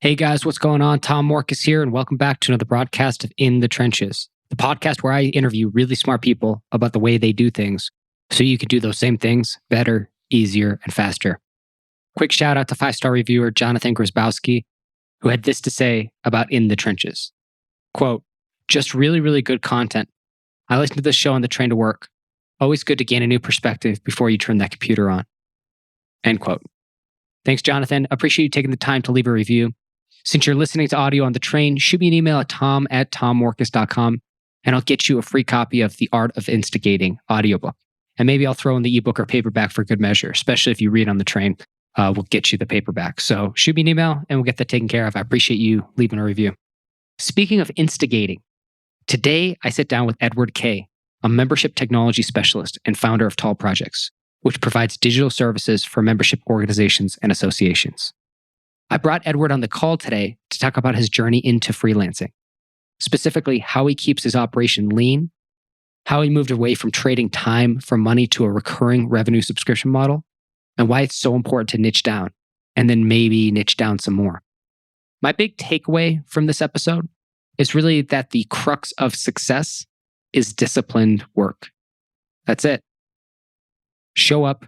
Hey guys, what's going on? Tom Morcus here, and welcome back to another broadcast of In the Trenches, the podcast where I interview really smart people about the way they do things so you can do those same things better, easier, and faster. Quick shout out to 5-star reviewer Jonathan Grzybowski, who had this to say about In the Trenches. Quote, just really, really good content. I listen to this show on the train to work. Always good to gain a new perspective before you turn that computer on. End quote. Thanks, Jonathan. Appreciate you taking the time to leave a review. Since you're listening to audio on the train, shoot me an email at tom@tommorcus.com, and I'll get you a free copy of The Art of Instigating audiobook. And maybe I'll throw in the ebook or paperback for good measure, especially if you read on the train. We'll get you the paperback. So shoot me an email and we'll get that taken care of. I appreciate you leaving a review. Speaking of instigating, today I sit down with Edward Kay, a membership technology specialist and founder of Tall Projects, which provides digital services for membership organizations and associations. I brought Edward on the call today to talk about his journey into freelancing, specifically how he keeps his operation lean, how he moved away from trading time for money to a recurring revenue subscription model, and why it's so important to niche down, and then maybe niche down some more. My big takeaway from this episode is really that the crux of success is disciplined work. That's it. Show up,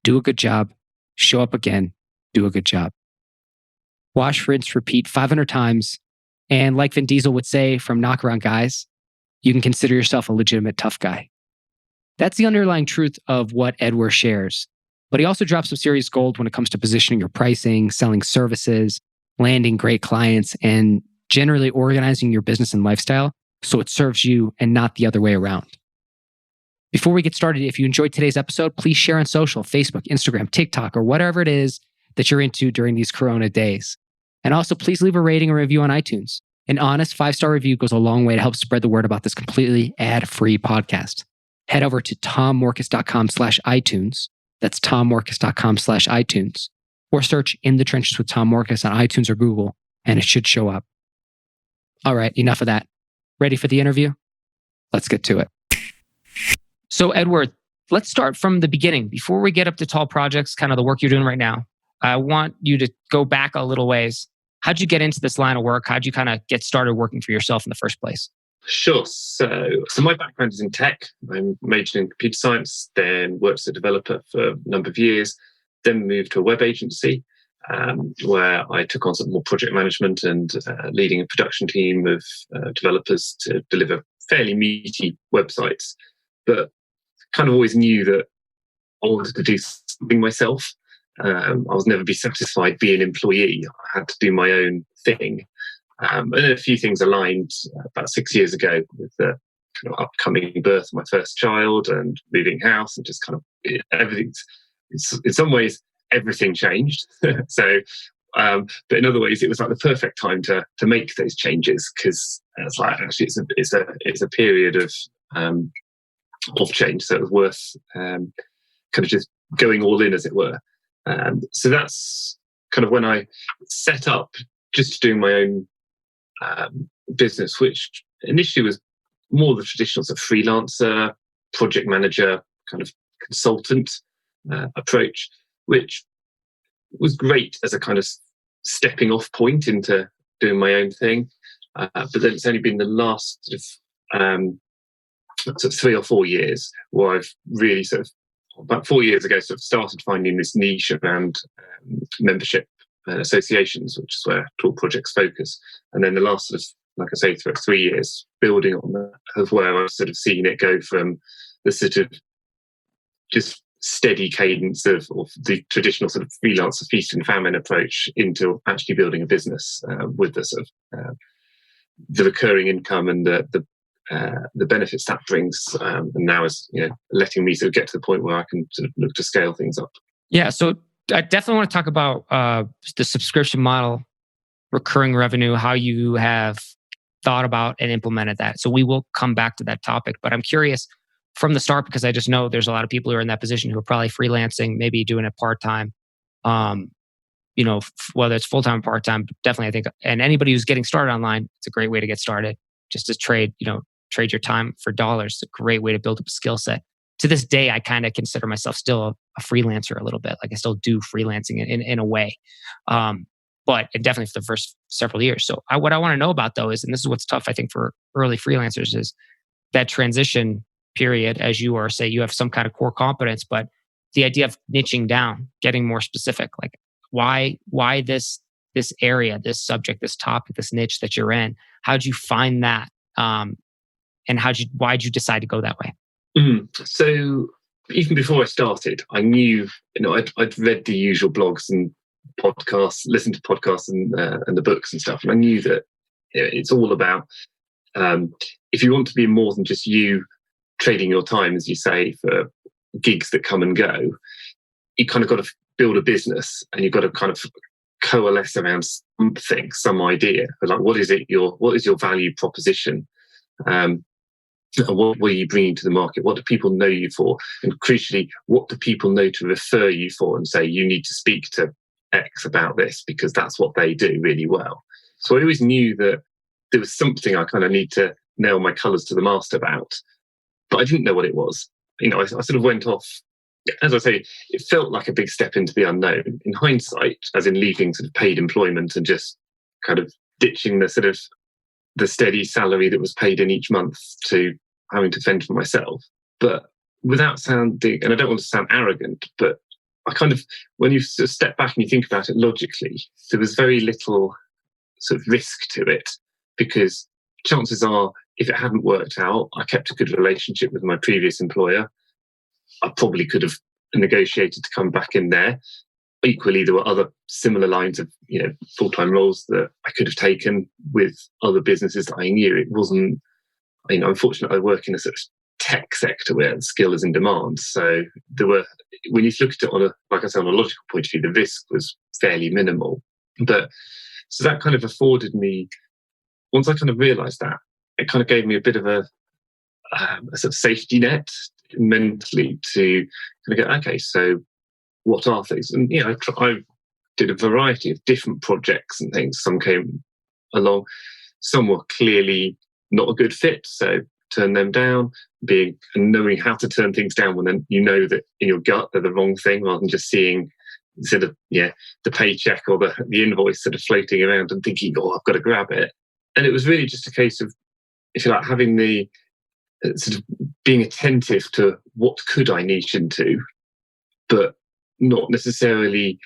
do a good job, show up again, do a good job. Wash, rinse, repeat 500 times. And like Vin Diesel would say from Knockaround Guys, you can consider yourself a legitimate tough guy. That's the underlying truth of what Edward shares. But he also drops some serious gold when it comes to positioning your pricing, selling services, landing great clients, and generally organizing your business and lifestyle so it serves you and not the other way around. Before we get started, if you enjoyed today's episode, please share on social, Facebook, Instagram, TikTok, or whatever it is that you're into during these Corona days. And also, please leave a rating or review on iTunes. An honest 5-star review goes a long way to help spread the word about this completely ad-free podcast. Head over to tommorcus.com/iTunes. That's tommorcus.com/iTunes. Or search In the Trenches with Tom Morcus on iTunes or Google, and it should show up. All right, enough of that. Ready for the interview? Let's get to it. So, Edward, let's start from the beginning. Before we get up to Tall Projects, kind of the work you're doing right now, I want you to go back a little ways. How'd you get into this line of work? How'd you kind of get started working for yourself in the first place? Sure. So my background is in tech. I majored in computer science, then worked as a developer for a number of years, then moved to a web agency where I took on some more project management and leading a production team of developers to deliver fairly meaty websites. But kind of always knew that I wanted to do something myself. I was never be satisfied being an employee. I had to do my own thing. And then a few things aligned about 6 years ago with the kind of upcoming birth of my first child and moving house and just kind of everything's, in some ways, everything changed. But in other ways, it was like the perfect time to make those changes because it's like actually it's a period of change. So it was worth kind of just going all in, as it were. So that's kind of when I set up just doing my own business, which initially was more the traditional sort of freelancer, project manager, kind of consultant approach, which was great as a kind of stepping off point into doing my own thing. But then it's only been the last sort of 3 or 4 years where I've really about 4 years ago, started finding this niche around membership associations, which is where Tall Projects focus. And then the last like I say, 3 years building on that of where I've seen it go from the just steady cadence of the traditional freelancer feast and famine approach into actually building a business with the recurring income and the benefits that brings, and now is letting me get to the point where I can look to scale things up. Yeah, so I definitely want to talk about the subscription model, recurring revenue, how you have thought about and implemented that. So we will come back to that topic, but I'm curious from the start because I just know there's a lot of people who are in that position who are probably freelancing, maybe doing it part-time. Whether it's full-time or part-time, definitely I think, and anybody who's getting started online, it's a great way to get started. Just to trade your time for dollars. It's a great way to build up a skill set. To this day, I kind of consider myself still a freelancer a little bit. Like I still do freelancing in a way. but and definitely for the first several years. So what I want to know about though is, and this is what's tough, I think, for early freelancers is that transition period, as you are, say you have some kind of core competence, but the idea of niching down, getting more specific, like why this area, this subject, this topic, this niche that you're in, how'd you find that? And why'd you decide to go that way? So even before I started, I knew, I'd read the usual blogs and podcasts, listened to podcasts and the books and stuff, and I knew that it's all about if you want to be more than just you trading your time, as you say, for gigs that come and go, you kind of got to build a business, and you've got to kind of coalesce around something, some idea. Like, what is your value proposition? What are you bringing to the market? What do people know you for? And crucially, what do people know to refer you for and say, you need to speak to X about this because that's what they do really well. So I always knew that there was something I kind of need to nail my colours to the mast about, but I didn't know what it was. I sort of went off, as I say, it felt like a big step into the unknown. In hindsight, as in leaving sort of paid employment and just kind of ditching the steady salary that was paid in each month to having to fend for myself. But without sounding, and I don't want to sound arrogant, but I kind of, when you sort of step back and you think about it logically, there was very little sort of risk to it, because chances are, if it hadn't worked out, I kept a good relationship with my previous employer. I probably could have negotiated to come back in there. Equally, there were other similar lines of full-time roles that I could have taken with other businesses that I knew. It wasn't, unfortunately, I work in a sort of tech sector where skill is in demand. So there were, when you look at it on a logical point of view, the risk was fairly minimal. But so that kind of afforded me, once I kind of realised that, it kind of gave me a bit of a sort of safety net mentally to kind of go, okay, so what are things? And I did a variety of different projects and things. Some came along, some were clearly not a good fit, so turn them down. And knowing how to turn things down when then you know that in your gut they're the wrong thing, rather than just seeing sort of the paycheck or the invoice sort of floating around and thinking, oh, I've got to grab it. And it was really just a case of, if you like, having the sort of being attentive to what could I niche into, but not necessarily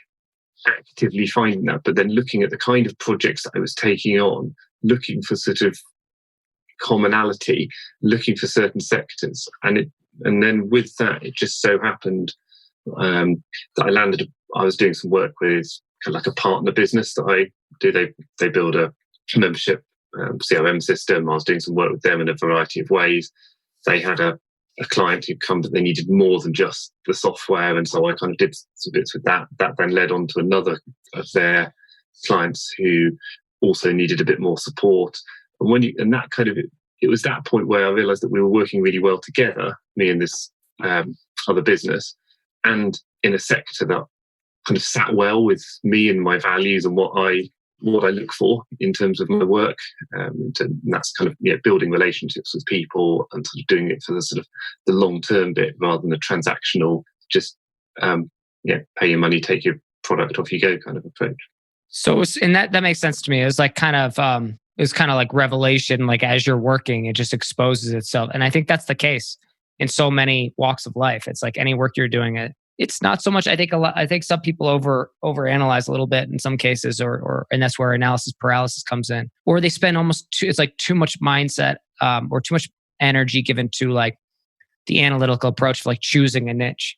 actively finding that, but then looking at the kind of projects that I was taking on, looking for sort of commonality, looking for certain sectors. And then with that, it just so happened that I was doing some work with kind of like a partner business that I do. They build a membership CRM system. I was doing some work with them in a variety of ways. They had a client who'd come, but they needed more than just the software. And so I kind of did some bits with that. That then led on to another of their clients who also needed a bit more support. And that kind of, it was that point where I realized that we were working really well together, me and this other business, and in a sector that kind of sat well with me and my values and what I look for in terms of my work. And that's kind of building relationships with people and sort of doing it for the sort of the long-term bit rather than the transactional, just pay your money, take your product, off you go kind of approach. So and that makes sense to me. It was like kind of like revelation, like as you're working, it just exposes itself. And I think that's the case in so many walks of life. It's like any work you're doing, it's not so much. I think some people overanalyze a little bit in some cases, and that's where analysis paralysis comes in. Or they spend it's like too much mindset or too much energy given to like the analytical approach of like choosing a niche,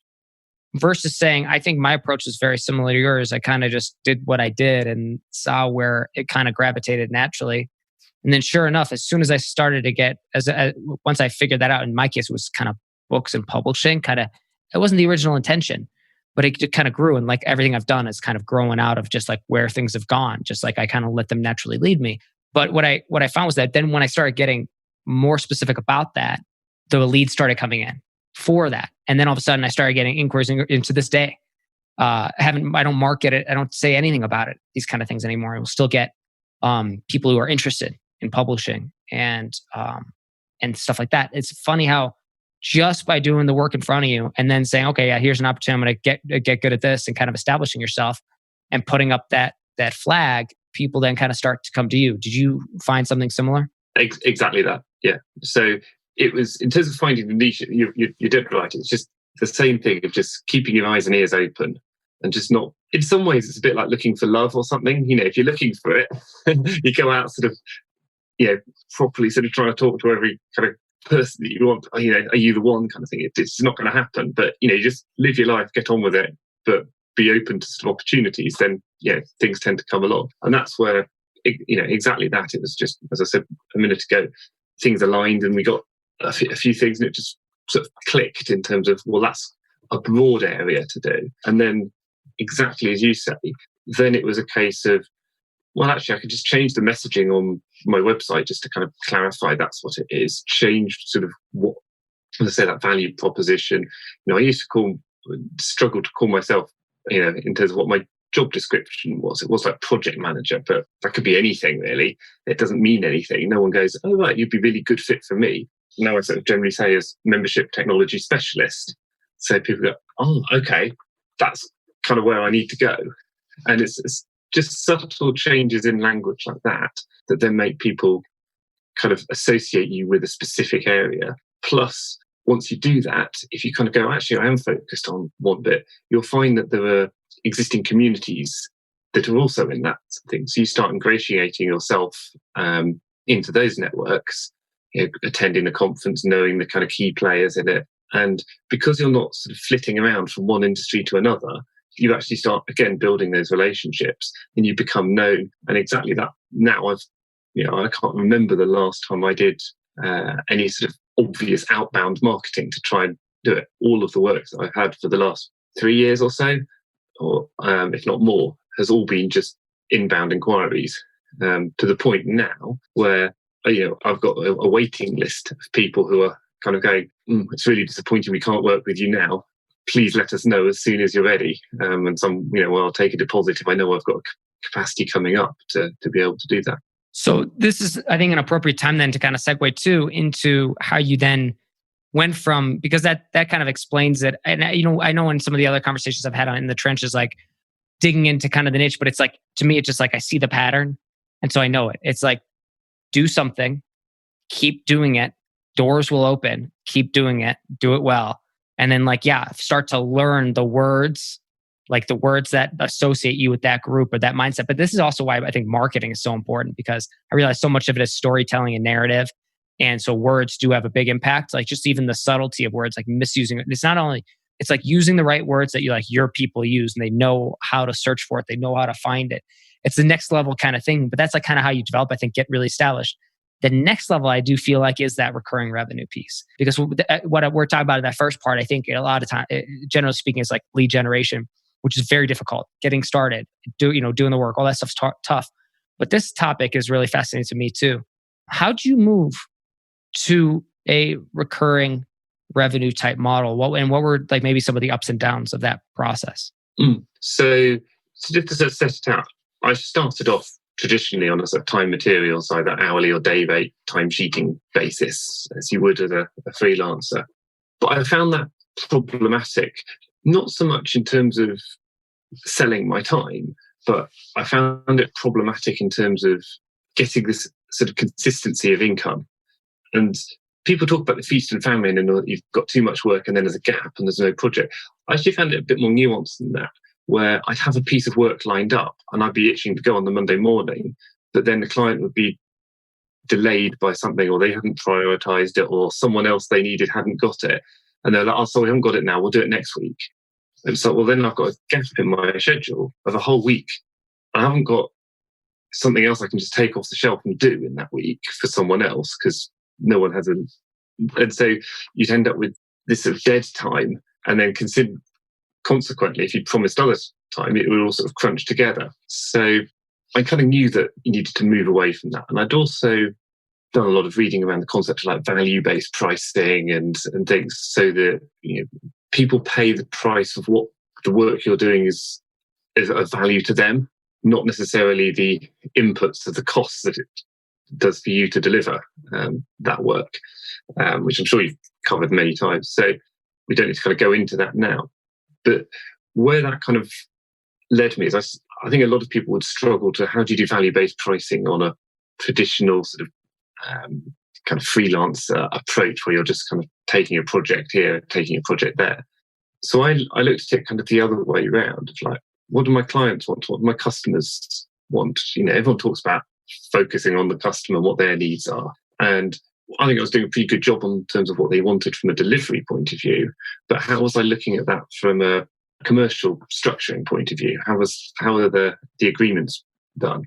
versus saying, I think my approach is very similar to yours. I kind of just did what I did and saw where it kind of gravitated naturally. And then sure enough, as soon as I started to get, once I figured that out, in my case, it was kind of books and publishing. It wasn't the original intention, but it just kind of grew. And like everything I've done is kind of growing out of just like where things have gone, just like I kind of let them naturally lead me. But what I found was that then when I started getting more specific about that, the leads started coming in for that. And then all of a sudden I started getting inquiries into this day. I don't market it. I don't say anything about it, these kind of things anymore. I will still get people who are interested in publishing and stuff like that. It's funny how just by doing the work in front of you and then saying, okay, yeah, here's an opportunity, I'm going to get good at this, and kind of establishing yourself and putting up that that flag, people then kind of start to come to you. Did you find something similar? Exactly that. Yeah. So it was, in terms of finding the niche, you did right. It's just the same thing of just keeping your eyes and ears open and just not, in some ways, it's a bit like looking for love or something. If you're looking for it, you go out sort of, properly sort of trying to talk to every kind of person that you want, are you the one kind of thing. It's not going to happen, but, you just live your life, get on with it, but be open to sort of opportunities, then, things tend to come along. And that's where, exactly that. It was just, as I said a minute ago, things aligned and we got a few things and it just sort of clicked in terms of, well, that's a broad area to do. And then exactly as you say, then it was a case of, well, actually, I could just change the messaging on my website just to kind of clarify that's what it is. Change sort of what, as I say, that value proposition. I used to struggle to call myself, in terms of what my job description was. It was like project manager, but that could be anything really. It doesn't mean anything. No one goes, oh, right, you'd be really good fit for me. Now I sort of generally say as membership technology specialist. So people go, oh, okay, that's kind of where I need to go. And it's just subtle changes in language like that then make people kind of associate you with a specific area. Plus, once you do that, if you kind of go, actually, I am focused on one bit, you'll find that there are existing communities that are also in that thing. So you start ingratiating yourself into those networks, attending the conference, knowing the kind of key players in it. And because you're not sort of flitting around from one industry to another, you actually start, again, building those relationships and you become known. And exactly that. Now I can't remember the last time I did any sort of obvious outbound marketing to try and do it. All of the work that I've had for the last 3 years or so, or if not more, has all been just inbound inquiries, to the point now where, I've got a waiting list of people who are kind of going, it's really disappointing we can't work with you now. Please let us know as soon as you're ready. And some, I'll take a deposit if I know I've got capacity coming up to be able to do that. So this is, I think, an appropriate time then to kind of segue too into how you then went from, because that kind of explains it. And I know in some of the other conversations I've had in the trenches, like digging into kind of the niche, but it's like, to me, it's just like I see the pattern. And so I know it. It's like, do something, keep doing it, doors will open, keep doing it, do it well. And then start to learn the words, like the words that associate you with that group or that mindset. But this is also why I think marketing is so important, because I realize so much of it is storytelling and narrative. And so words do have a big impact, like just even the subtlety of words, like misusing it. It's not only, it's like using the right words that your people use and they know how to search for it. They know how to find it. It's the next level kind of thing, but that's like kind of how you develop, I think, get really established. The next level I do feel like is that recurring revenue piece, because what we're talking about in that first part, I think a lot of time, generally speaking, is like lead generation, which is very difficult. Getting started, doing the work, all that stuff's tough. But this topic is really fascinating to me too. How'd you move to a recurring revenue type model? What were like maybe some of the ups and downs of that process? So just to sort of set it out, I started off traditionally on a sort of time materials, either hourly or day rate time sheeting basis, as you would as a freelancer. But I found that problematic, not so much in terms of selling my time, but I found it problematic in terms of getting this sort of consistency of income. And people talk about the feast and famine and you've got too much work and then there's a gap and there's no project. I actually found it a bit more nuanced than that, where I'd have a piece of work lined up and I'd be itching to go on the Monday morning, but then the client would be delayed by something, or they hadn't prioritized it, or someone else they needed hadn't got it. And they're like, oh, so we haven't got it now, we'll do it next week. And so, well, then I've got a gap in my schedule of a whole week. I haven't got something else I can just take off the shelf and do in that week for someone else, because no one has and so you'd end up with this sort of dead time, and then consequently, if you promised other time, it would all sort of crunch together. So I kind of knew that you needed to move away from that. And I'd also done a lot of reading around the concept of like value-based pricing and things, so that people pay the price of what the work you're doing is of value to them, not necessarily the inputs of the costs that it does for you to deliver that work, which I'm sure you've covered many times. So we don't need to kind of go into that now. But where that kind of led me is I think a lot of people would struggle to, how do you do value-based pricing on a traditional sort of kind of freelance approach where you're just kind of taking a project here, taking a project there. So I looked at it kind of the other way around, of like, what do my clients want? What do my customers want? Everyone talks about focusing on the customer, what their needs are. And I think I was doing a pretty good job in terms of what they wanted from a delivery point of view. But how was I looking at that from a commercial structuring point of view? How are the agreements done?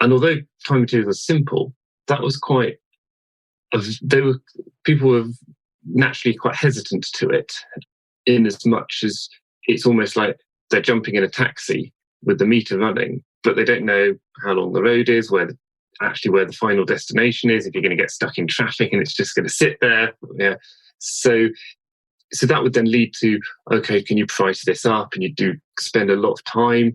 And although time materials are simple, that was people were naturally quite hesitant to it, in as much as it's almost like they're jumping in a taxi with the meter running, but they don't know how long the road is, where the final destination is, if you're going to get stuck in traffic and it's just going to sit there. Yeah. So that would then lead to, okay, can you price this up? And you do spend a lot of time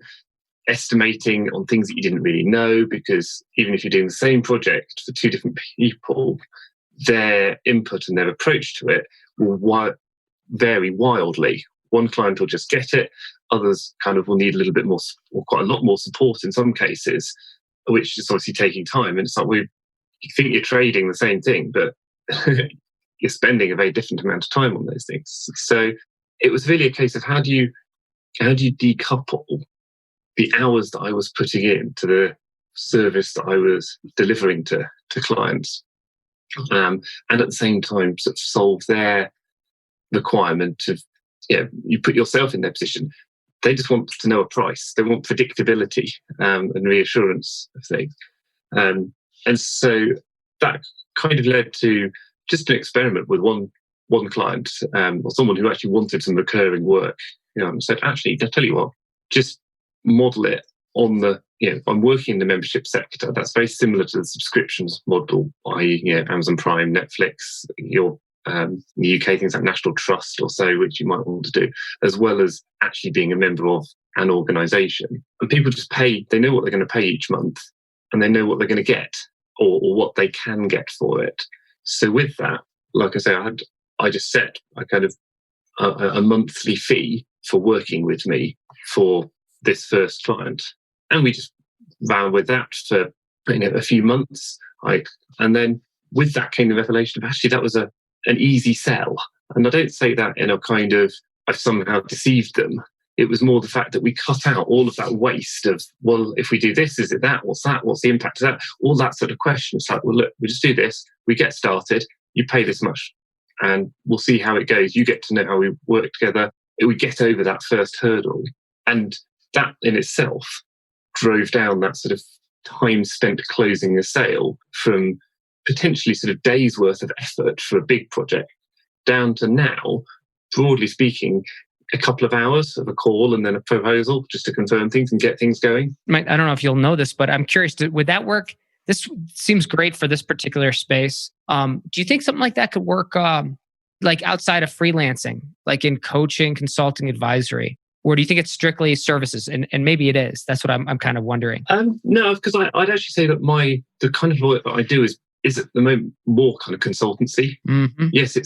estimating on things that you didn't really know, because even if you're doing the same project for two different people, their input and their approach to it will vary wildly. One client will just get it, others kind of will need a little bit more, or quite a lot more support in some cases, which is obviously taking time. And it's like, you think you're trading the same thing, but you're spending a very different amount of time on those things. So it was really a case of how do you decouple the hours that I was putting in to the service that I was delivering to clients, and at the same time sort of solve their requirement of, you put yourself in their position. They just want to know a price. They want predictability and reassurance of things. And so that kind of led to just an experiment with one client, or someone who actually wanted some recurring work. And said, actually, I'll tell you what, just model it on I'm working in the membership sector. That's very similar to the subscriptions model, i.e., Amazon Prime, Netflix, in the UK, things like National Trust or so, which you might want to do, as well as actually being a member of an organisation. And people just pay, they know what they're going to pay each month, and they know what they're going to get, or what they can get for it. So with that, like I say, I just set a kind of a monthly fee for working with me for this first client. And we just ran with that for a few months. And then with that came the revelation of, actually, that was an easy sell. And I don't say that in a kind of, I've somehow deceived them. It was more the fact that we cut out all of that waste of, well, if we do this, is it that? What's that? What's the impact of that? All that sort of question. It's like, well, look, we just do this. We get started. You pay this much, and we'll see how it goes. You get to know how we work together. We get over that first hurdle. And that in itself drove down that sort of time spent closing a sale from potentially sort of days worth of effort for a big project down to now, broadly speaking, a couple of hours of a call and then a proposal just to confirm things and get things going. I don't know if you'll know this, but I'm curious, would that work? This seems great for this particular space. Do you think something like that could work like outside of freelancing, like in coaching, consulting, advisory? Or do you think it's strictly services? And maybe it is. That's what I'm kind of wondering. No, because I'd actually say that the kind of work that I do is at the moment more kind of consultancy. Mm-hmm. Yes,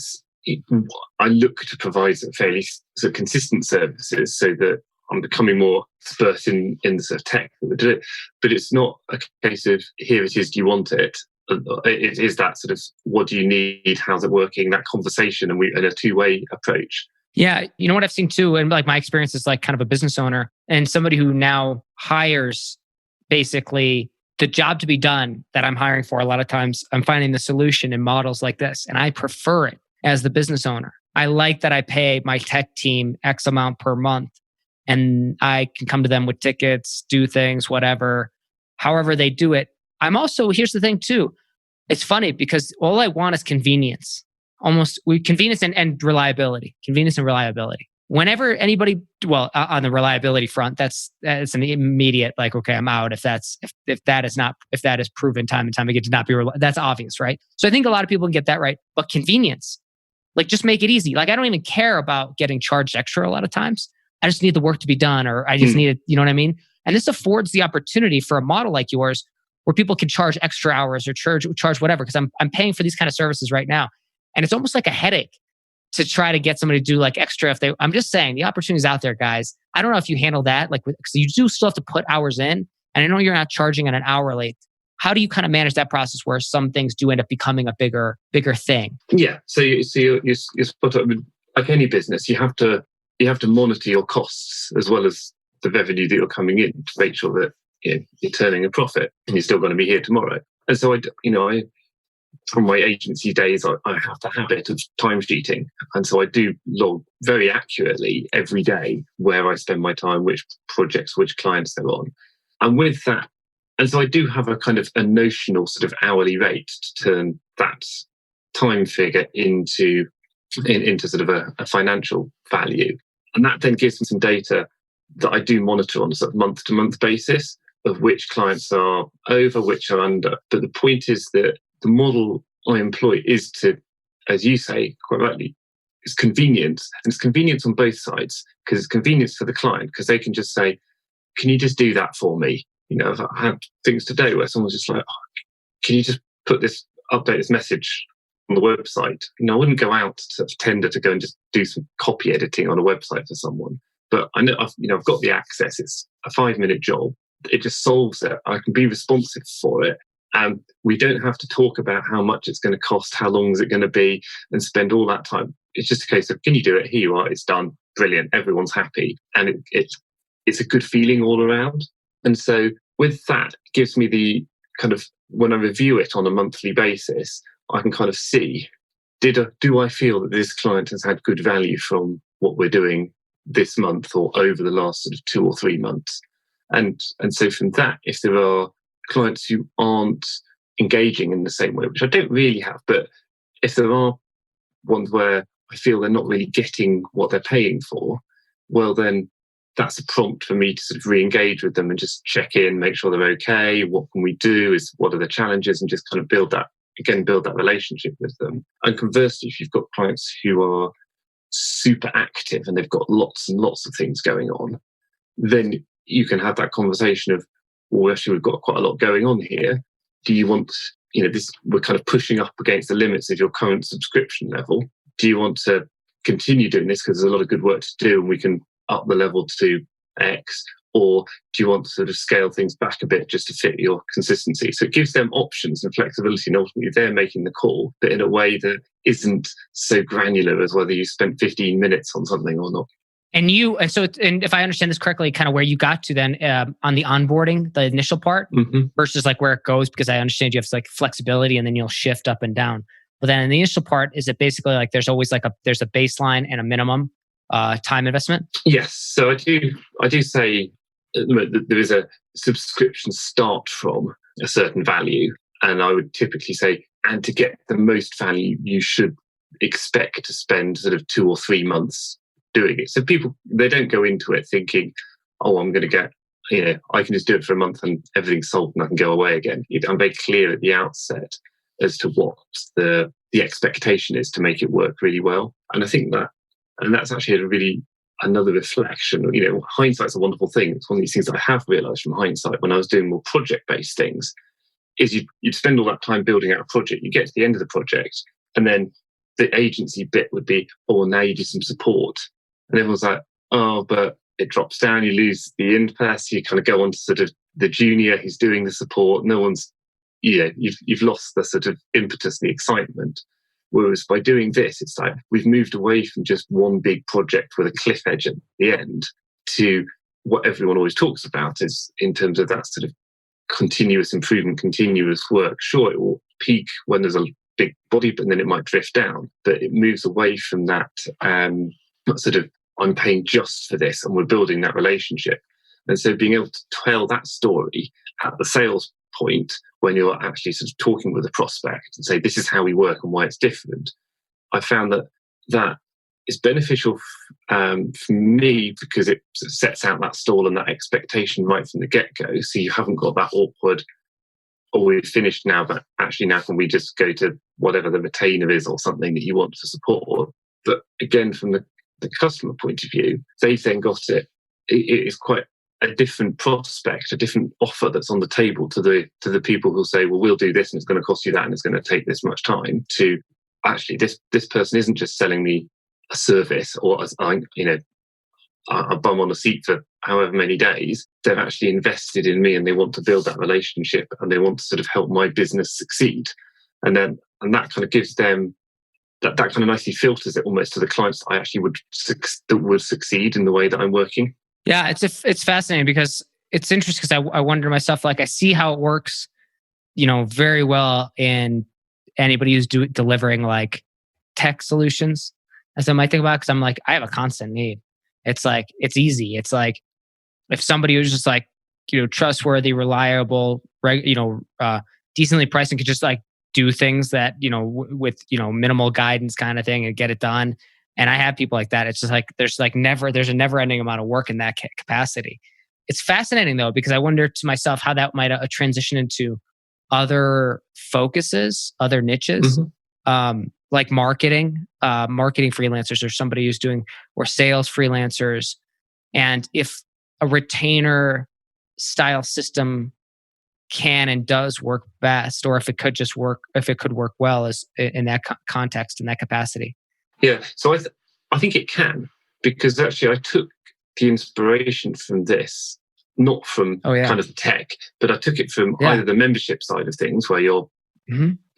I look to provide fairly sort of consistent services so that I'm becoming more expert in the sort of tech that we do it. But it's not a case of, here it is, do you want it? It is that sort of, what do you need? How's it working? That conversation and a two-way approach. Yeah, you know what I've seen too, and like my experience is like kind of a business owner and somebody who now hires basically the job to be done that I'm hiring for. A lot of times I'm finding the solution in models like this, and I prefer it as the business owner. I like that I pay my tech team X amount per month, and I can come to them with tickets, do things, whatever, however they do it. Here's the thing too. It's funny because all I want is convenience. Convenience and reliability. Convenience and reliability. Whenever anybody, on the reliability front, it's an immediate like, okay, I'm out. If that is proven time and time again to not be that's obvious, right? So I think a lot of people can get that right. But convenience, like just make it easy. Like I don't even care about getting charged extra a lot of times. I just need the work to be done, or I just need it. You know what I mean? And this affords the opportunity for a model like yours, where people can charge extra hours or charge whatever, because I'm paying for these kind of services right now. And it's almost like a headache to try to get somebody to do like extra if they, I'm just saying the opportunity's out there, guys. I don't know if you handle that, like, because you do still have to put hours in. And I know you're not charging on an hourly. How do you kind of manage that process where some things do end up becoming a bigger thing? Yeah. So you're spot on. Like any business, you have to monitor your costs as well as the revenue that you're coming in to make sure that you're turning a profit and you're still going to be here tomorrow. And so I from my agency days, I have the habit of timesheeting. And so I do log very accurately every day where I spend my time, which projects, which clients they're on. And with that, and so I do have a kind of a notional sort of hourly rate to turn that time figure into sort of a financial value. And that then gives me some data that I do monitor on a sort of month-to-month basis of which clients are over, which are under. But the point is that the model I employ is to, as you say quite rightly, it's convenience. And it's convenience on both sides, because it's convenience for the client, because they can just say, can you just do that for me? I've had things today where someone's just like, can you just update this message on the website? I wouldn't go out to tender to go and just do some copy editing on a website for someone. But I know I've got the access. It's a 5-minute job. It just solves it. I can be responsive for it. And we don't have to talk about how much it's going to cost, how long is it going to be, and spend all that time. It's just a case of, can you do it? Here you are. It's done. Brilliant. Everyone's happy. And it's a good feeling all around. And so with that, it gives me the kind of, when I review it on a monthly basis, I can kind of see, do I feel that this client has had good value from what we're doing this month or over the last sort of 2 or 3 months? And so from that, if there are clients who aren't engaging in the same way, which I don't really have, but if there are ones where I feel they're not really getting what they're paying for, well, then that's a prompt for me to sort of re-engage with them and just check in, make sure they're okay. What can we do? What are the challenges? And just kind of build that relationship with them. And conversely, if you've got clients who are super active and they've got lots and lots of things going on, then you can have that conversation of, well, actually, we've got quite a lot going on here. Do you want, this, we're kind of pushing up against the limits of your current subscription level. Do you want to continue doing this because there's a lot of good work to do and we can up the level to X? Or do you want to sort of scale things back a bit just to fit your consistency? So it gives them options and flexibility, and ultimately they're making the call, but in a way that isn't so granular as whether you spent 15 minutes on something or not. And if I understand this correctly, kind of where you got to then on the onboarding, the initial part, versus like where it goes, because I understand you have like flexibility and then you'll shift up and down. But then in the initial part, is it basically like there's always like there's a baseline and a minimum time investment? Yes. So I do say there is a subscription start from a certain value. And I would typically say, and to get the most value, you should expect to spend sort of 2 or 3 months doing it. So people, they don't go into it thinking, oh, I'm going to get, I can just do it for a month and everything's sold and I can go away again. I'm very clear at the outset as to what the expectation is to make it work really well. And I think that's actually another reflection. Hindsight's a wonderful thing. It's one of these things that I have realized from hindsight when I was doing more project-based things, is you'd spend all that time building out a project, you get to the end of the project, and then the agency bit would be, oh, well, now you do some support. And everyone's like, oh, but it drops down, you lose the impasse, you kind of go on to sort of the junior who's doing the support. No one's, you've lost the sort of impetus, the excitement. Whereas by doing this, it's like we've moved away from just one big project with a cliff edge at the end to what everyone always talks about is in terms of that sort of continuous improvement, continuous work. Sure, it will peak when there's a big body, but then it might drift down. But it moves away from that sort of, I'm paying just for this, and we're building that relationship. And so being able to tell that story at the sales point when you're actually sort of talking with a prospect and say, this is how we work and why it's different, I found that is beneficial for me because it sets out that stall and that expectation right from the get-go. So you haven't got that awkward, oh, we've finished now, but actually now can we just go to whatever the retainer is or something that you want to support. But again, from the customer point of view, they've then got it. It is quite a different prospect, a different offer that's on the table to the people who say, well, we'll do this and it's going to cost you that and it's going to take this much time, to actually this person isn't just selling me a service or as a bum on a seat for however many days. They've actually invested in me and they want to build that relationship and they want to sort of help my business succeed. And that kind of gives them that kind of nicely filters it almost to the clients that I actually would succeed in the way that I'm working. Yeah, it's fascinating because it's interesting because I wonder to myself, like, I see how it works, very well in anybody who's delivering like tech solutions, as I might think about, because I'm like, I have a constant need. It's like, it's easy. It's like, if somebody was just like, trustworthy, reliable, decently priced and could just like do things that, with, minimal guidance kind of thing and get it done. And I have people like that. It's just like, there's a never ending amount of work in that capacity. It's fascinating though, because I wonder to myself how that might transition into other focuses, other niches, like marketing freelancers or somebody who's doing, or sales freelancers. And if a retainer style system can and does work best, or if it could work well as in that context, in that capacity. Yeah, so I think it can, because actually I took the inspiration from this, not from kind of the tech, but I took it from either the membership side of things, where you're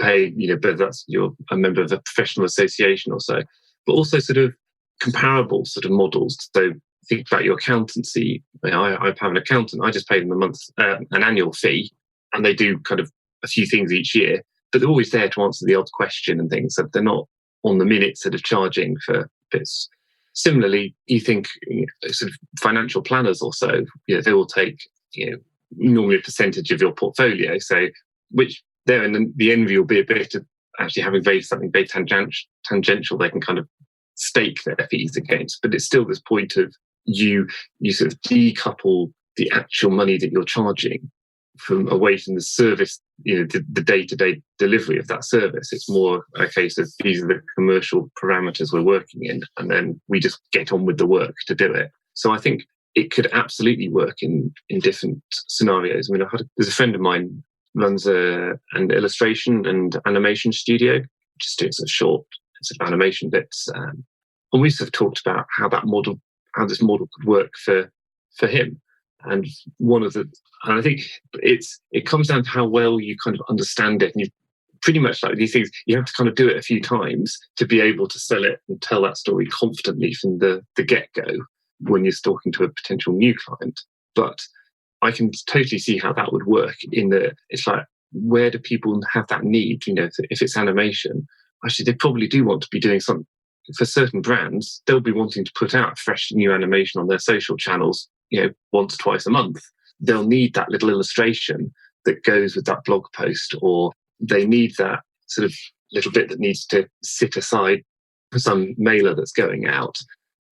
paid, but that's you're a member of a professional association or so, but also sort of comparable sort of models. So think about your accountancy. I have an accountant. I just pay them an annual fee, and they do kind of a few things each year, but they're always there to answer the odd question and things. So they're not on the minute sort of charging for bits. Similarly, you think sort of financial planners also, they will take normally a percentage of your portfolio. So which there, and the envy will be a bit of actually having something very tangential they can kind of stake their fees against. But it's still this point of you sort of decouple the actual money that you're charging from away from the service, the day-to-day delivery of that service. It's more a case of these are the commercial parameters we're working in, and then we just get on with the work to do it. So I think it could absolutely work in different scenarios. I mean, there's a friend of mine runs an illustration and animation studio, just doing some short sort of animation bits. And we sort of talked about how this model could work for him. And I think it comes down to how well you kind of understand it. And you pretty much, like these things, you have to kind of do it a few times to be able to sell it and tell that story confidently from the get-go when you're talking to a potential new client. But I can totally see how that would work it's like, where do people have that need? If it's animation, actually they probably do want to be doing something. For certain brands, they'll be wanting to put out fresh new animation on their social channels, once, twice a month. They'll need that little illustration that goes with that blog post, or they need that sort of little bit that needs to sit aside for some mailer that's going out.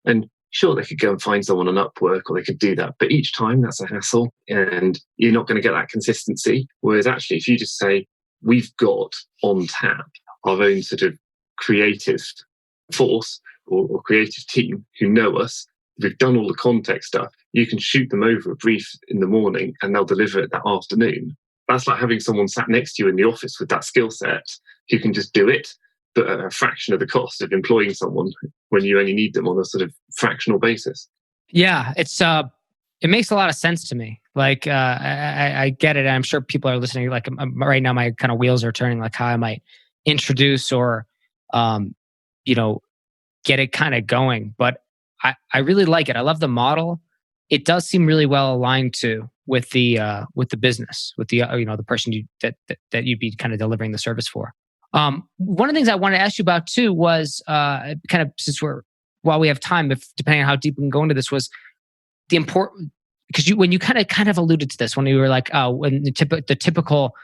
And sure, they could go and find someone on Upwork, or they could do that. But each time that's a hassle, and you're not going to get that consistency. Whereas actually, if you just say, we've got on tap our own sort of creative force or creative team who know us, we've done all the context stuff, you can shoot them over a brief in the morning and they'll deliver it that afternoon. That's like having someone sat next to you in the office with that skill set who can just do it, but at a fraction of the cost of employing someone when you only need them on a sort of fractional basis. Yeah, it makes a lot of sense to me. Like, I get it. I'm sure people are listening. Like, right now, my kind of wheels are turning, like how I might introduce or, get it kind of going. But I really like it. I love the model. It does seem really well aligned with the business, with the the person that you'd be kind of delivering the service for. One of the things I wanted to ask you about too was kind of, while we have time, if depending on how deep we can go into this, was the important, because when you kind of alluded to this when you were like, when the typical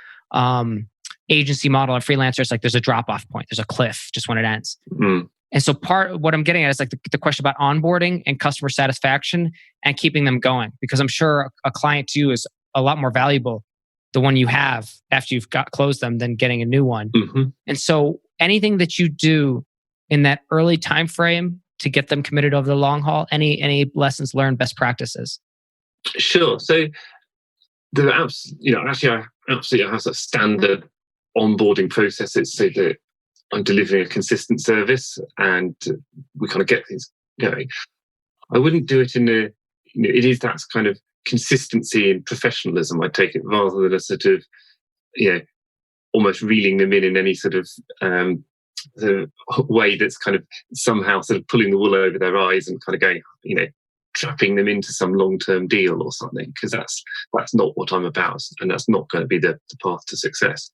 agency model of freelancers, like there's a drop off point, there's a cliff just when it ends. Mm. And so what I'm getting at is like the question about onboarding and customer satisfaction and keeping them going, because I'm sure a client to you is a lot more valuable, the one you have after you've closed them, than getting a new one. Mm-hmm. And so anything that you do in that early time frame to get them committed over the long haul, any lessons learned, best practices? Sure. So the apps, actually I absolutely have a standard onboarding processes so that I'm delivering a consistent service and we kind of get things going. I wouldn't do it in a, it is that kind of consistency and professionalism, I take it, rather than a sort of, almost reeling them in any sort of the way that's kind of somehow sort of pulling the wool over their eyes and kind of going, trapping them into some long-term deal or something, because that's not what I'm about, and that's not going to be the path to success.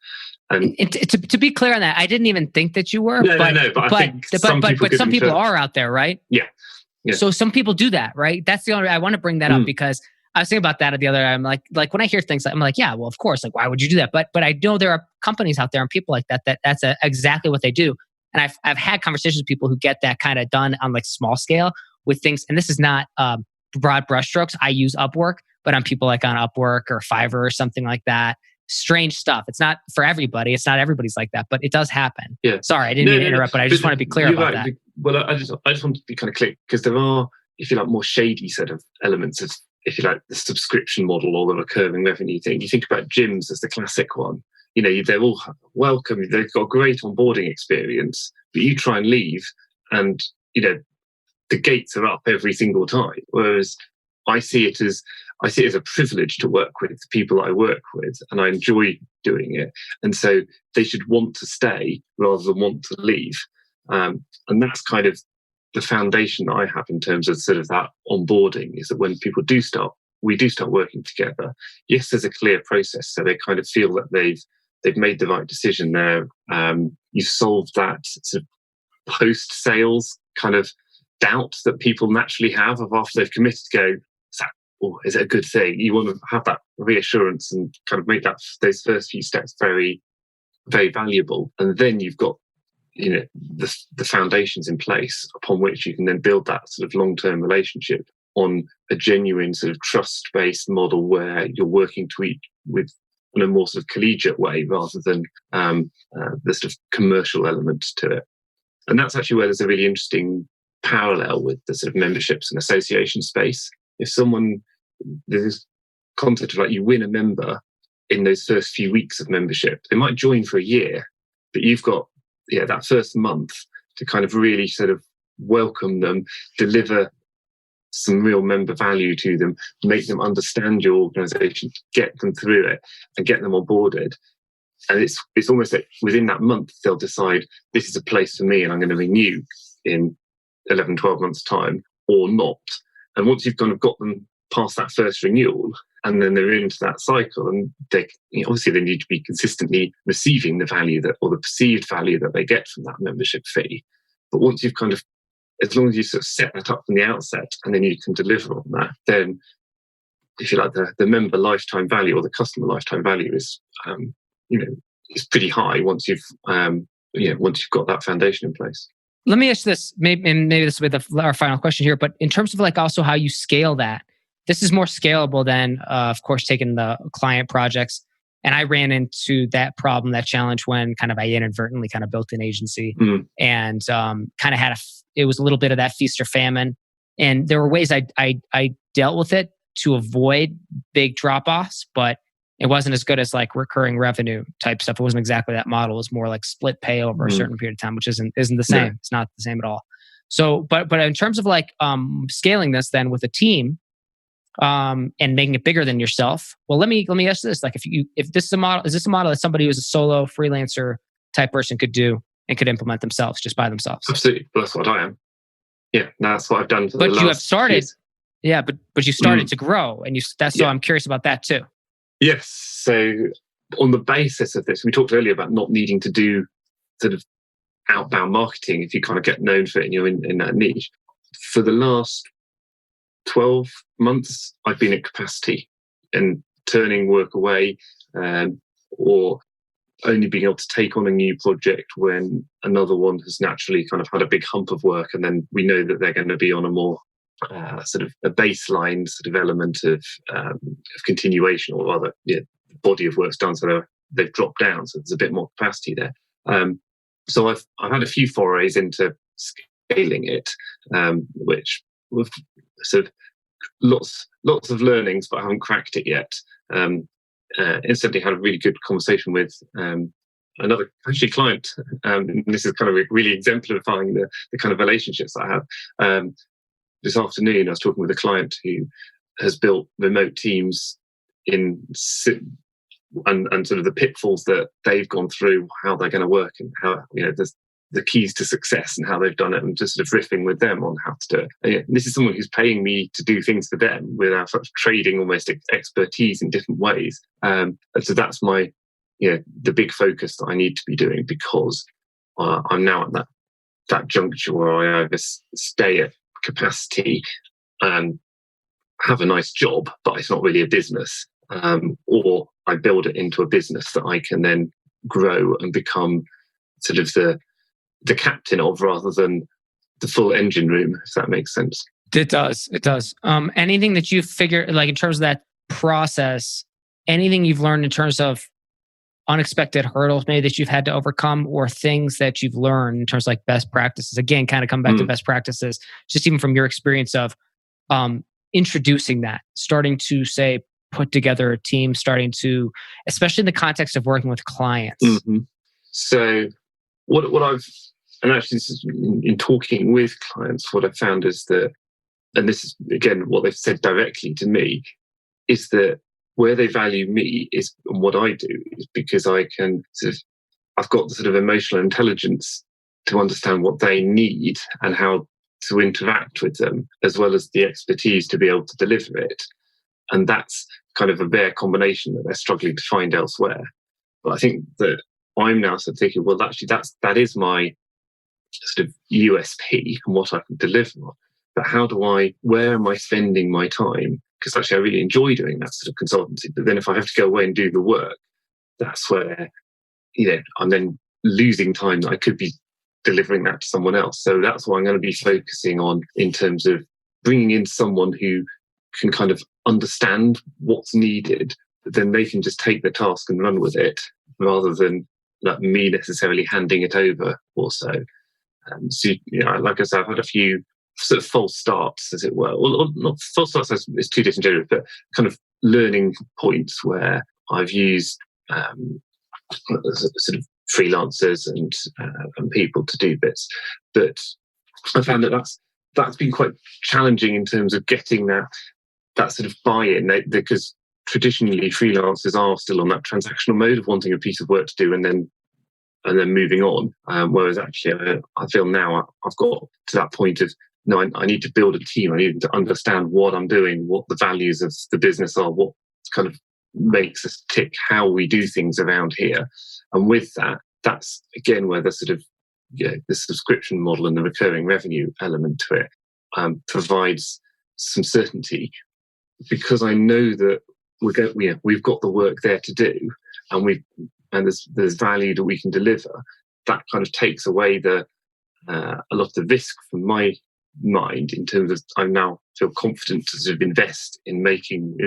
And to be clear on that, I didn't even think that you were. But I think some people are out there, right? Yeah. So some people do that, right? That's the only. I want to bring that up because I was thinking about that the other day. I'm like when I hear things, I'm like, yeah, well, of course. Like, why would you do that? But I know there are companies out there and people like that's exactly what they do. And I've had conversations with people who get that kind of done on like small scale with things. And this is not broad brushstrokes. I use Upwork, but on people like on Upwork or Fiverr or something like that. Strange stuff. It's not for everybody. It's not everybody's like that, but it does happen. Yeah. Sorry, I didn't mean to interrupt, but I just want to be clear about that. Well, I just want to be kind of clear because there are, if you like, more shady set of elements of, if you like, the subscription model or the recurring revenue thing. You think about gyms as the classic one. They're all welcome. They've got a great onboarding experience, but you try and leave, and the gates are up every single time. Whereas I see it as a privilege to work with the people I work with, and I enjoy doing it. And so they should want to stay rather than want to leave. And that's kind of the foundation that I have in terms of sort of that onboarding, is that when people we do start working together. Yes, there's a clear process, so they kind of feel that they've made the right decision there. You've solved that sort of post-sales kind of doubt that people naturally have of after they've committed to go, is it a good thing? You want to have that reassurance and kind of make those first few steps very, very valuable. And then you've got, the foundations in place upon which you can then build that sort of long-term relationship on a genuine sort of trust-based model where you're working with in a more sort of collegiate way rather than the sort of commercial element to it. And that's actually where there's a really interesting parallel with the sort of memberships and association space. If there's this concept of like you win a member in those first few weeks of membership, they might join for a year, but you've got that first month to kind of really sort of welcome them, deliver some real member value to them, make them understand your organisation, get them through it and get them onboarded. And it's almost like within that month, they'll decide this is a place for me and I'm going to renew in 11, 12 months' time or not. And once you've kind of got them past that first renewal and then they're into that cycle, and they obviously they need to be consistently receiving the value or the perceived value that they get from that membership fee. But once you've kind of, as long as you sort of set that up from the outset and then you can deliver on that, then if you like, the member lifetime value or the customer lifetime value is, is pretty high once you've got that foundation in place. Let me ask this, maybe this will be our final question here, but in terms of like also how you scale that, this is more scalable than, of course, taking the client projects. And I ran into that problem, that challenge when kind of I inadvertently kind of built an agency and kind of it was a little bit of that feast or famine. And there were ways I dealt with it to avoid big drop-offs, but it wasn't as good as like recurring revenue type stuff. It wasn't exactly that model. It was more like split pay over a certain period of time, which isn't the same. Yeah. It's not the same at all. So, but in terms of like scaling this then with a team and making it bigger than yourself. Well, let me ask this: like, if this is a model, is this a model that somebody who's a solo freelancer type person could do and could implement themselves just by themselves? Absolutely, that's what I am. Yeah, that's what I've done. But you have started, years. Yeah, but you started to grow, and so I'm curious about that too. Yes. So on the basis of this, we talked earlier about not needing to do sort of outbound marketing if you kind of get known for it and you're in that niche. For the last 12 months, I've been at capacity and turning work away or only being able to take on a new project when another one has naturally kind of had a big hump of work. And then we know that they're going to be on a more sort of a baseline sort of element of continuation or rather body of work's done. So they've dropped down. So there's a bit more capacity there. So I've had a few forays into scaling it, which with sort of lots of learnings, but I haven't cracked it yet. Instantly had a really good conversation with another actually client, and this is kind of really exemplifying the kind of relationships I have. This afternoon, I was talking with a client who has built remote teams and sort of the pitfalls that they've gone through, how they're going to work, and how the keys to success and how they've done it, and just sort of riffing with them on how to do it. And this is someone who's paying me to do things for them without sort of trading almost expertise in different ways. And so that's my, the big focus that I need to be doing, because I'm now at that juncture where I either stay at capacity and have a nice job, but it's not really a business, or I build it into a business that I can then grow and become sort of the captain of, rather than the full engine room, if that makes sense. It does. Anything that you figure, like in terms of that process, anything you've learned in terms of unexpected hurdles maybe that you've had to overcome, or things that you've learned in terms of like best practices? Again, kind of come back to best practices, just even from your experience of introducing that, starting to say, put together a team, starting to, especially in the context of working with clients. Mm-hmm. So what I've, and actually this is in talking with clients, what I've found is that, and this is again what they've said directly to me, is that where they value me is, and what I do, is because I can I've got the sort of emotional intelligence to understand what they need and how to interact with them, as well as the expertise to be able to deliver it. And that's kind of a rare combination that they're struggling to find elsewhere. But I think that I'm now sort of thinking, well, actually, that is my sort of USP and what I can deliver. But where am I spending my time? Because actually, I really enjoy doing that sort of consultancy. But then if I have to go away and do the work, that's where, I'm then losing time that I could be delivering that to someone else. So that's what I'm going to be focusing on, in terms of bringing in someone who can kind of understand what's needed, but then they can just take the task and run with it, rather than me necessarily handing it over also. So, like I said, I've had a few sort of false starts, as it were. Or not false starts, it's too disingenuous, but kind of learning points where I've used sort of freelancers and people to do bits. But I found that's been quite challenging in terms of getting that sort of buy-in, because traditionally freelancers are still on that transactional mode of wanting a piece of work to do and then moving on. Whereas actually, I feel now I've got to that point of, no, I need to build a team. I need to understand what I'm doing, what the values of the business are, what kind of makes us tick, how we do things around here. And with that, that's again where the sort of the subscription model and the recurring revenue element to it provides some certainty, because I know that we've got the work there to do, and there's value that we can deliver. That kind of takes away a lot of the risk from my mind, in terms of I now feel confident to sort of invest in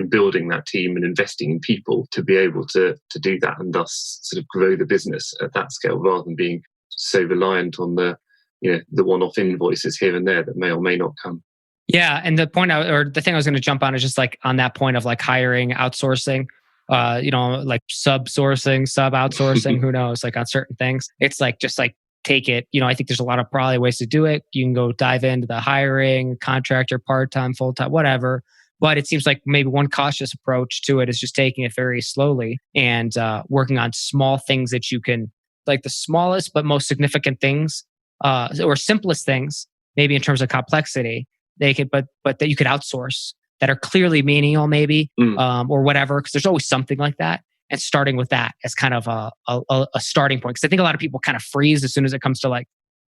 building that team and investing in people to be able to do that, and thus sort of grow the business at that scale, rather than being so reliant on the one-off invoices here and there that may or may not come. Yeah, and the thing I was going to jump on is just like on that point of like hiring, outsourcing, like sub-sourcing, sub-outsourcing, who knows, like on certain things. It's like, just like take it. I think there's a lot of probably ways to do it. You can go dive into the hiring, contractor, part-time, full-time, whatever. But it seems like maybe one cautious approach to it is just taking it very slowly and working on small things that you can, like the smallest but most significant things, or simplest things, maybe in terms of complexity, they could, but that you could outsource, that are clearly menial, maybe, or whatever, because there's always something like that. And starting with that as kind of a starting point, because I think a lot of people kind of freeze as soon as it comes to like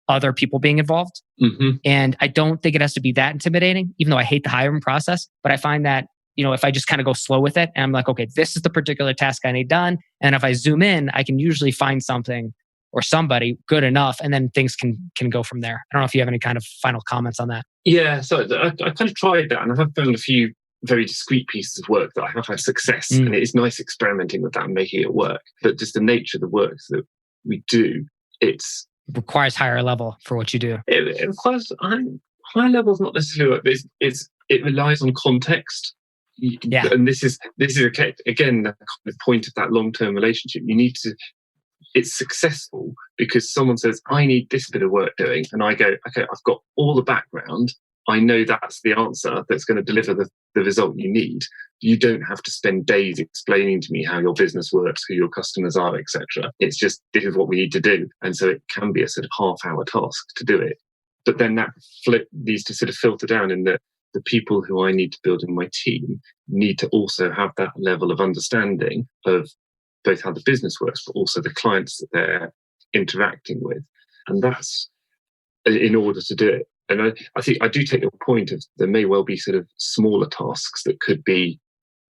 other people being involved. Mm-hmm. And I don't think it has to be that intimidating, even though I hate the hiring process. But I find that, if I just kind of go slow with it and I'm like, okay, this is the particular task I need done. And if I zoom in, I can usually find something or somebody good enough, and then things can go from there. I don't know if you have any kind of final comments on that. Yeah, so I kind of tried that, and I have found a few very discrete pieces of work that I have had success, and it is nice experimenting with that and making it work. But just the nature of the work that we do, it requires higher level for what you do. It requires high level is not necessarily work, but it relies on context. Yeah, and this is again the point of that long-term relationship. You need to it's successful because someone says, I need this bit of work doing. And I go, okay, I've got all the background. I know that's the answer that's going to deliver the result you need. You don't have to spend days explaining to me how your business works, who your customers are, etc. It's just, this is what we need to do. And so it can be a sort of half-hour task to do it. But then that needs to sort of filter down in that the people who I need to build in my team need to also have that level of understanding of both how the business works, but also the clients that they're interacting with. And that's in order to do it. And I think I do take your point of there may well be sort of smaller tasks that could be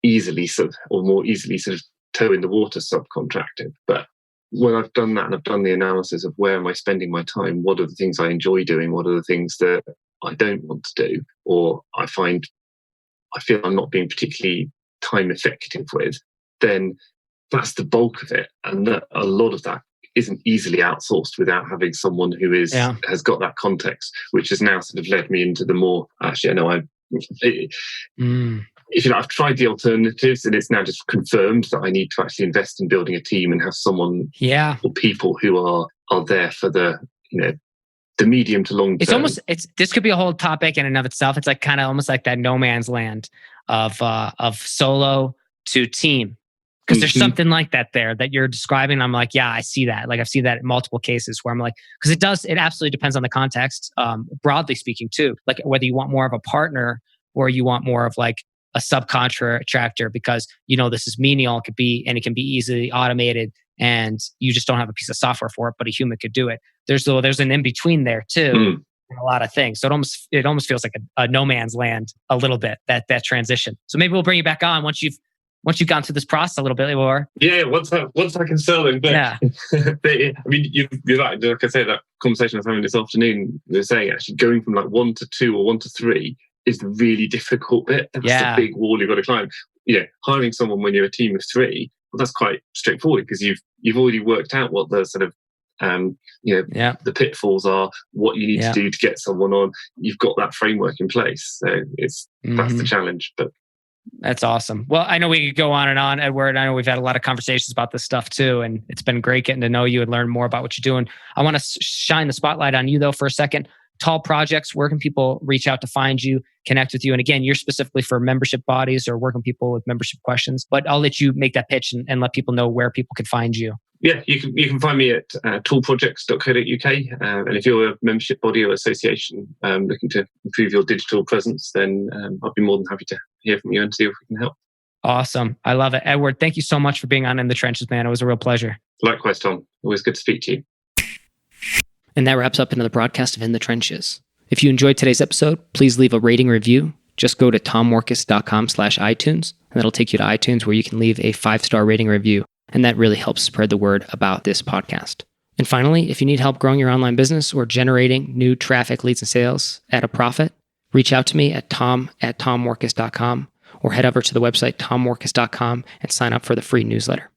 easily more easily sort of toe in the water subcontracted. But when I've done that and I've done the analysis of where am I spending my time, what are the things I enjoy doing, what are the things that I don't want to do, or I feel I'm not being particularly time effective with, then that's the bulk of it. And that a lot of that isn't easily outsourced without having someone who has got that context, which has now sort of led me into the more, actually, I know if you know, I've tried the alternatives and it's now just confirmed that I need to actually invest in building a team and have someone or people who are there for the medium to long term. This could be a whole topic in and of itself. It's like kind of almost like that no man's land of solo to team. Because there's something like that there that you're describing. I'm like, yeah, I see that. Like I've seen that in multiple cases where I'm like, because it absolutely depends on the context, broadly speaking too. Like whether you want more of a partner or you want more of like a subcontractor because this is menial, it can be easily automated and you just don't have a piece of software for it, but a human could do it. There's an in-between there too. A lot of things. So it almost feels like a no man's land a little bit, that transition. So maybe we'll bring you back on once you've gone through this process a little bit more. Yeah, once I can sell them. But, yeah. But, I mean, you're right. Like I say, that conversation I was having this afternoon, we were saying actually going from like 1 to 2 or 1 to 3 is the really difficult bit. That's the big wall you've got to climb. Hiring someone when you're a team of 3, well, that's quite straightforward because you've already worked out what the sort of the pitfalls are, what you need to do to get someone on. You've got that framework in place. So that's the challenge. But that's awesome. Well, I know we could go on and on, Edward. I know we've had a lot of conversations about this stuff too, and it's been great getting to know you and learn more about what you're doing. I want to shine the spotlight on you though for a second. Tall Projects, where can people reach out to find you, connect with you? And again, you're specifically for membership bodies or working people with membership questions, but I'll let you make that pitch and let people know where people can find you. Yeah, you can find me at tallprojects.co.uk. And if you're a membership body or association looking to improve your digital presence, then I'd be more than happy to hear from you and see if we can help. Awesome. I love it. Edward, thank you so much for being on In the Trenches, man. It was a real pleasure. Likewise, Tom. Always good to speak to you. And that wraps up another broadcast of In the Trenches. If you enjoyed today's episode, please leave a rating review. Just go to tommorkus.com/iTunes, and that'll take you to iTunes where you can leave a 5-star rating review. And that really helps spread the word about this podcast. And finally, if you need help growing your online business or generating new traffic, leads, and sales at a profit, reach out to me at tom@tommorkus.com or head over to the website tommorkus.com and sign up for the free newsletter.